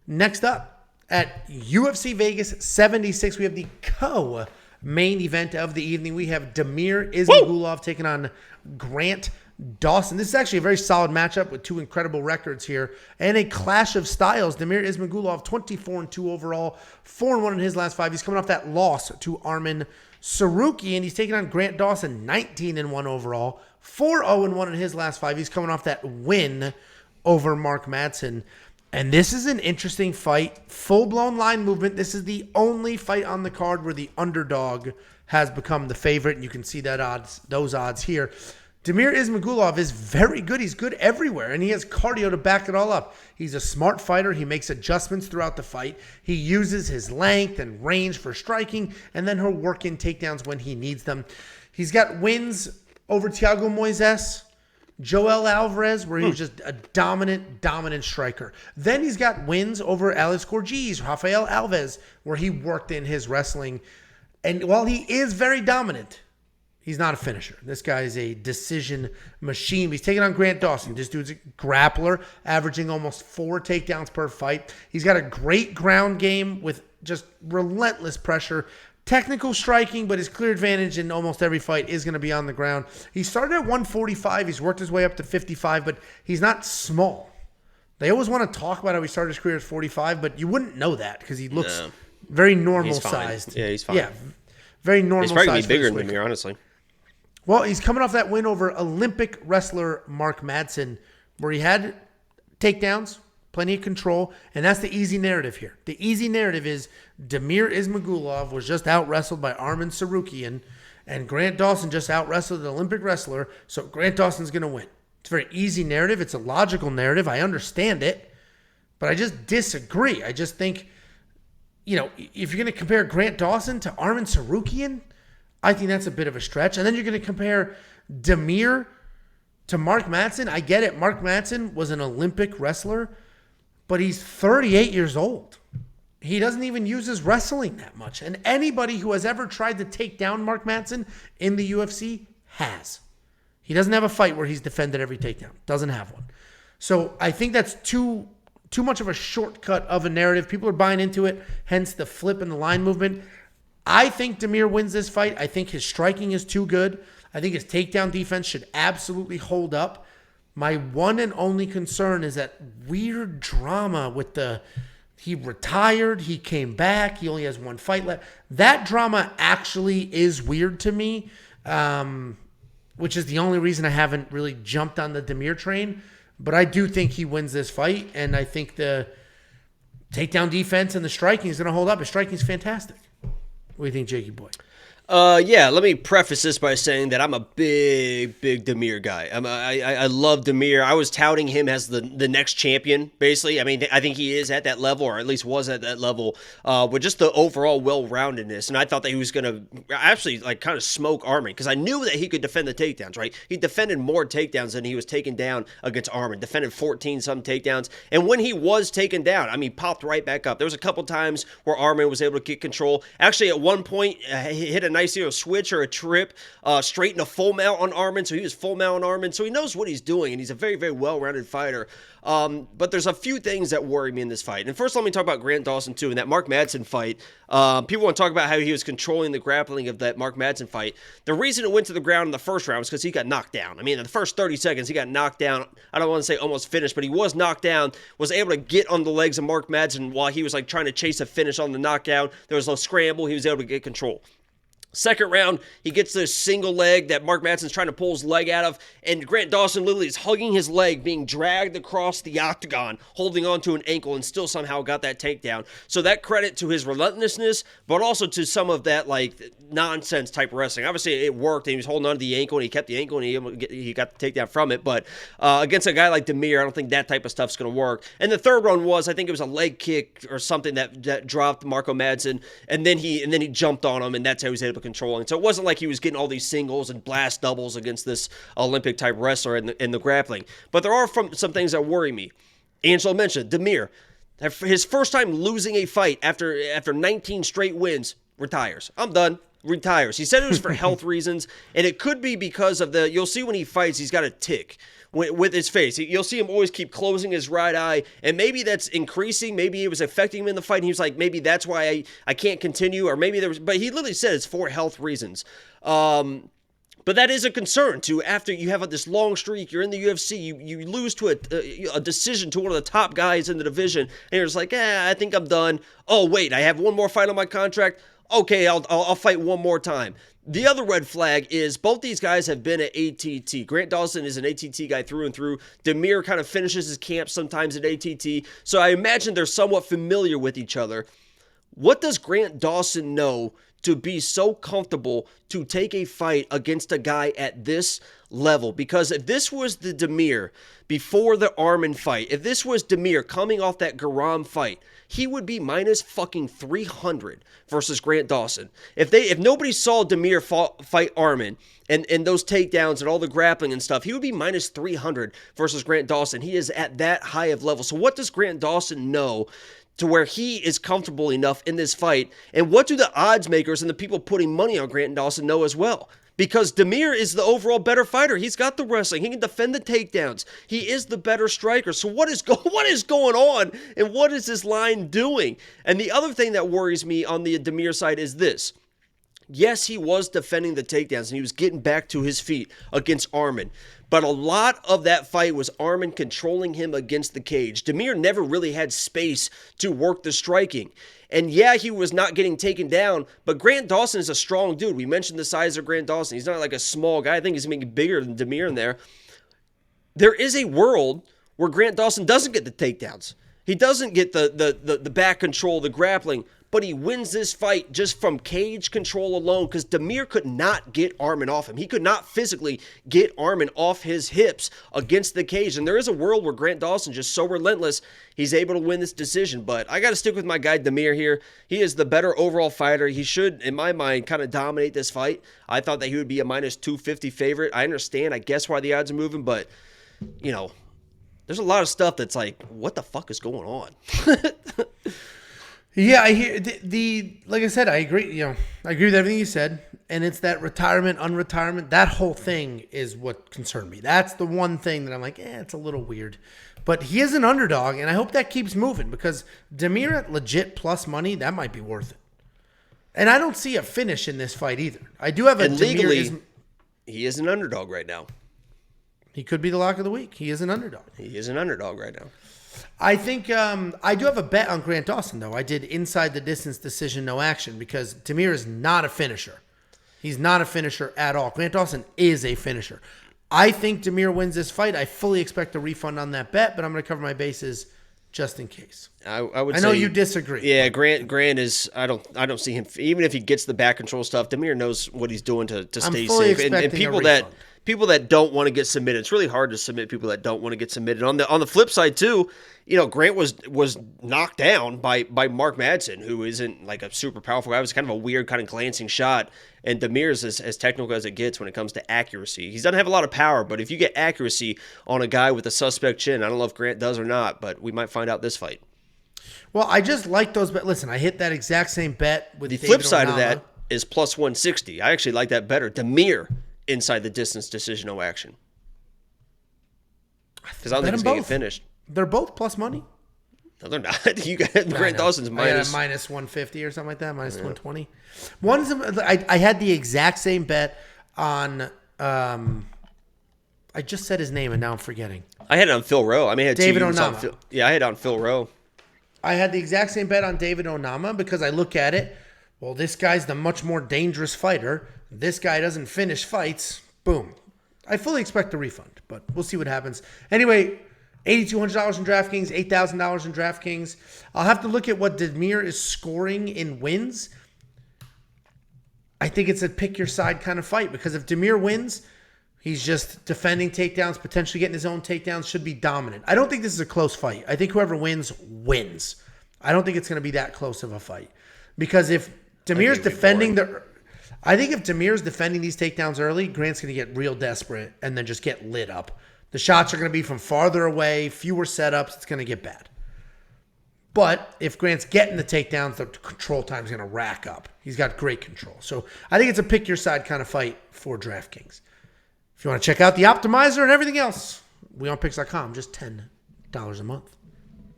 Next up, at UFC Vegas 76, we have the co-main event of the evening. We have Damir Ismagulov taking on Grant Dawson. This is actually a very solid matchup with two incredible records here and a clash of styles. Damir Ismagulov, 24-2 overall, 4-1 in his last 5. He's coming off that loss to Arman Saruki, and he's taking on Grant Dawson, 19-1 overall, 4-0-1 in his last 5. He's coming off that win over Mark Madsen. And this is an interesting fight. Full-blown line movement. This is the only fight on the card where the underdog has become the favorite, and you can see those odds here. Damir Ismagulov is very good. He's good everywhere, and he has cardio to back it all up. He's a smart fighter. He makes adjustments throughout the fight. He uses his length and range for striking, and then he'll work in takedowns when he needs them. He's got wins over Thiago Moises, Joel Alvarez, where he was just a dominant striker. Then he's got wins over Alex Corgis, Rafael Alves, where he worked in his wrestling. And while he is very dominant, he's not a finisher. This guy is a decision machine. He's taking on Grant Dawson. This dude's a grappler, averaging almost 4 takedowns per fight. He's got a great ground game with just relentless pressure. Technical striking, but his clear advantage in almost every fight is going to be on the ground. He started at 145. He's worked his way up to 55, but he's not small. They always want to talk about how he started his career at 45, but you wouldn't know that because he looks very normal sized. Yeah, he's fine. Yeah, very normal sized. He's probably bigger than me, honestly. Well, he's coming off that win over Olympic wrestler Mark Madsen, where he had takedowns, plenty of control, and that's the easy narrative here. The easy narrative is Damir Ismagulov was just out-wrestled by Arman Sarukian, and Grant Dawson just out-wrestled an Olympic wrestler, so Grant Dawson's going to win. It's a very easy narrative. It's a logical narrative. I understand it, but I just disagree. I just think, if you're going to compare Grant Dawson to Arman Sarukian, I think that's a bit of a stretch. And then you're going to compare Damir to Mark Madsen. I get it. Mark Madsen was an Olympic wrestler, but he's 38 years old. He doesn't even use his wrestling that much. And anybody who has ever tried to take down Mark Madsen in the UFC has. He doesn't have a fight where he's defended every takedown. Doesn't have one. So I think that's too much of a shortcut of a narrative. People are buying into it, hence the flip and the line movement. I think Damir wins this fight. I think his striking is too good. I think his takedown defense should absolutely hold up. My one and only concern is that weird drama with he retired, he came back, he only has one fight left. That drama actually is weird to me, which is the only reason I haven't really jumped on the Damir train. But I do think he wins this fight, and I think the takedown defense and the striking is going to hold up. His striking is fantastic. What do you think, Jakey boy? Yeah, let me preface this by saying that I'm a big Damir guy. I love Damir. I was touting him as the next champion, basically. I mean, I think he is at that level, or at least was at that level, with just the overall well-roundedness. And I thought that he was going to actually kind of smoke Arman, because I knew that he could defend the takedowns, right? He defended more takedowns than he was taken down against Arman. Defended 14-some takedowns. And when he was taken down, I mean, popped right back up. There was a couple times where Arman was able to get control. Actually, at one point, he hit a nice switch or a trip straight into full mount on Arman. So he was full mount on Arman. So he knows what he's doing, and he's a very, very well-rounded fighter. But there's a few things that worry me in this fight. And first, let me talk about Grant Dawson, too. In that Mark Madsen fight, people want to talk about how he was controlling the grappling of that Mark Madsen fight. The reason it went to the ground in the first round was because he got knocked down. I mean, in the first 30 seconds, he got knocked down. I don't want to say almost finished, but he was knocked down, was able to get on the legs of Mark Madsen while he was trying to chase a finish on the knockdown. There was a scramble. He was able to get control. Second round, he gets this single leg that Mark Madsen's trying to pull his leg out of, and Grant Dawson literally is hugging his leg, being dragged across the octagon, holding onto an ankle, and still somehow got that takedown. So that credit to his relentlessness, but also to some of that nonsense type wrestling. Obviously, it worked, and he was holding onto the ankle, and he kept the ankle, and he got the takedown from it. But against a guy like Damir, I don't think that type of stuff's going to work. And the third one was, I think it was a leg kick or something that dropped Marco Madsen, and then he jumped on him, and that's how he was able to control. And so it wasn't like he was getting all these singles and blast doubles against this Olympic type wrestler in the grappling. But there are some things that worry me. Angelo mentioned Damir, his first time losing a fight after 19 straight wins, retires. I'm done. retires. He said it was for health reasons, and it could be because of you'll see when he fights, he's got a tick with his face. You'll see him always keep closing his right eye, and maybe that's increasing. Maybe it was affecting him in the fight, and he was like, maybe that's why I can't continue, or maybe but he literally said it's for health reasons. But that is a concern, too. After you have this long streak, you're in the UFC, you lose to a decision to one of the top guys in the division, and you're just like, I think I'm done. Oh, wait, I have one more fight on my contract? Okay, I'll fight one more time. The other red flag is both these guys have been at ATT. Grant Dawson is an ATT guy through and through. Damir kind of finishes his camp sometimes at ATT, so I imagine they're somewhat familiar with each other. What does Grant Dawson know to be so comfortable to take a fight against a guy at this level? Because if this was the Damir before the Arman fight, if this was Damir coming off that Garam fight, he would be minus fucking 300 versus Grant Dawson. If nobody saw Damir fight Arman and those takedowns and all the grappling and stuff, he would be minus 300 versus Grant Dawson. He is at that high of level. So what does Grant Dawson know to where he is comfortable enough in this fight? And what do the odds makers and the people putting money on Grant Dawson know as well? Because Damir is the overall better fighter. He's got the wrestling. He can defend the takedowns. He is the better striker. So what is going on, and what is this line doing? And the other thing that worries me on the Damir side is this. Yes, he was defending the takedowns, and he was getting back to his feet against Arman. But a lot of that fight was Arman controlling him against the cage. Damir never really had space to work the striking. And yeah, he was not getting taken down, but Grant Dawson is a strong dude. We mentioned the size of Grant Dawson. He's not like a small guy. I think he's maybe bigger than Damir in there. There is a world where Grant Dawson doesn't get the takedowns. He doesn't get the back control, the grappling, but he wins this fight just from cage control alone because Damir could not get Arman off him. He could not physically get Arman off his hips against the cage. And there is a world where Grant Dawson just so relentless, he's able to win this decision. But I got to stick with my guy Damir here. He is the better overall fighter. He should, in my mind, kind of dominate this fight. I thought that he would be a minus 250 favorite. I understand, I guess, why the odds are moving, but, you know, there's a lot of stuff that's like, what the fuck is going on? Yeah, I hear like I said, I agree. I agree with everything you said, and it's that retirement, unretirement. That whole thing is what concerned me. That's the one thing that I'm like, it's a little weird. But he is an underdog, and I hope that keeps moving because Damir at legit plus money, that might be worth it. And I don't see a finish in this fight either. I do have a legally, he is an underdog right now. He could be the lock of the week. He is an underdog. He is an underdog right now. I think I do have a bet on Grant Dawson, though. I did inside the distance decision, no action, because Damir is not a finisher. He's not a finisher at all. Grant Dawson is a finisher. I think Damir wins this fight. I fully expect a refund on that bet, but I'm going to cover my bases just in case. I would. I know you disagree. Yeah, Grant is. I don't see him. Even if he gets the back control stuff, Damir knows what he's doing to stay safe. And people that don't want to get submitted, it's really hard to submit people that don't want to get submitted. On the flip side too, Grant was knocked down by Mark Madsen, who isn't like a super powerful guy. It was kind of a weird kind of glancing shot. And Damir's as technical as it gets when it comes to accuracy. He doesn't have a lot of power, but if you get accuracy on a guy with a suspect chin, I don't know if Grant does or not, but we might find out this fight. Well, I just like those bets. Listen, I hit that exact same bet with the David flip side Onama. of that is plus 160. I actually like that better. Damir inside the distance decision, no action. Because I don't think it's going to get finished. They're both plus money. No, they're not. You got Grant Dawson's minus. Minus 150 or something like that, minus 120. I had the exact same bet on. I just said his name and now I'm forgetting. I had it on Phil Rowe. I had David Onama. I had it on Phil Rowe. I had the exact same bet on David Onama because I look at it. Well, this guy's the much more dangerous fighter. This guy doesn't finish fights. Boom. I fully expect a refund, but we'll see what happens. Anyway, $8,200 in DraftKings, $8,000 in DraftKings. I'll have to look at what Damir is scoring in wins. I think it's a pick your side kind of fight because if Damir wins, he's just defending takedowns, potentially getting his own takedowns, should be dominant. I don't think this is a close fight. I think whoever wins, wins. I don't think it's going to be that close of a fight. Because if Damir's defending I think if Damir's defending these takedowns early, Grant's going to get real desperate and then just get lit up. The shots are going to be from farther away, fewer setups. It's going to get bad. But if Grant's getting the takedowns, the control time is going to rack up. He's got great control. So I think it's a pick your side kind of fight for DraftKings. If you want to check out the optimizer and everything else, weonpicks.com, just $10 a month.